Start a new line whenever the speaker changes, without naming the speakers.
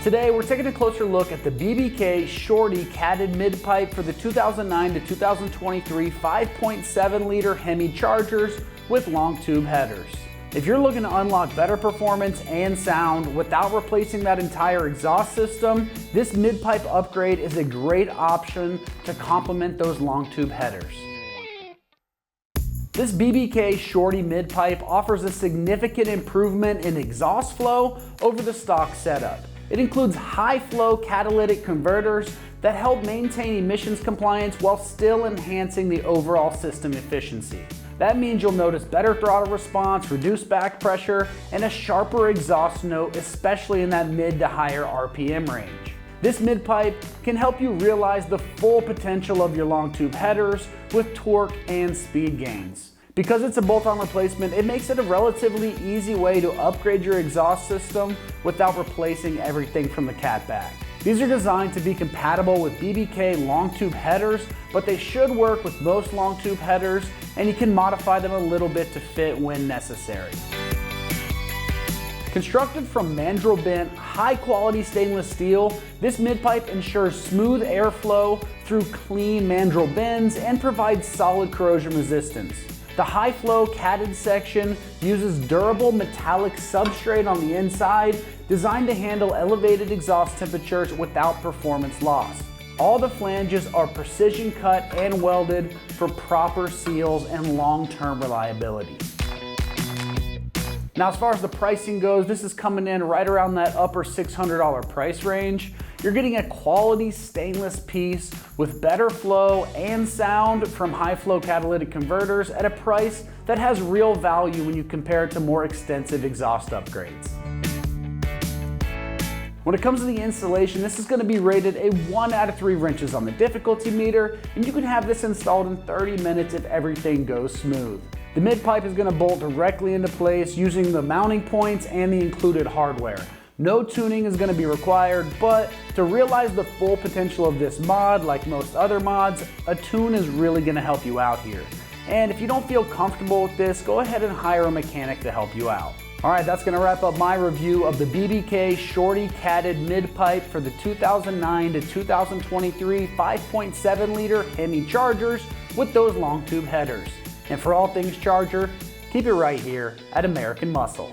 Today, we're taking a closer look at the BBK Shorty Catted Mid-Pipe for the 2009 to 2023 5.7 liter HEMI chargers with long tube headers. If you're looking to unlock better performance and sound without replacing that entire exhaust system, this mid-pipe upgrade is a great option to complement those long tube headers. This BBK Shorty mid-pipe offers a significant improvement in exhaust flow over the stock setup. It includes high-flow catalytic converters that help maintain emissions compliance while still enhancing the overall system efficiency. That means you'll notice better throttle response, reduced back pressure, and a sharper exhaust note, especially in that mid to higher RPM range. This mid-pipe can help you realize the full potential of your long tube headers with torque and speed gains. Because it's a bolt-on replacement, it makes it a relatively easy way to upgrade your exhaust system without replacing everything from the cat back. These are designed to be compatible with BBK long tube headers, but they should work with most long tube headers, and you can modify them a little bit to fit when necessary. Constructed from mandrel bent, high quality stainless steel, this mid-pipe ensures smooth airflow through clean mandrel bends and provides solid corrosion resistance. The high flow catted section uses durable metallic substrate on the inside, designed to handle elevated exhaust temperatures without performance loss. All the flanges are precision cut and welded for proper seals and long-term reliability. Now, as far as the pricing goes, this is coming in right around that upper $600 price range. You're getting a quality stainless piece with better flow and sound from high flow catalytic converters at a price that has real value when you compare it to more extensive exhaust upgrades. When it comes to the installation, this is going to be rated a 1 out of 3 wrenches on the difficulty meter, and you can have this installed in 30 minutes if everything goes smooth. The mid-pipe is going to bolt directly into place using the mounting points and the included hardware. No tuning is going to be required, but to realize the full potential of this mod, like most other mods, a tune is really going to help you out here. And if you don't feel comfortable with this, go ahead and hire a mechanic to help you out. Alright, that's going to wrap up my review of the BBK Shorty Catted Mid-Pipe for the 2009 to 2023 5.7 liter HEMI chargers with those long tube headers. And for all things charger, keep it right here at American Muscle.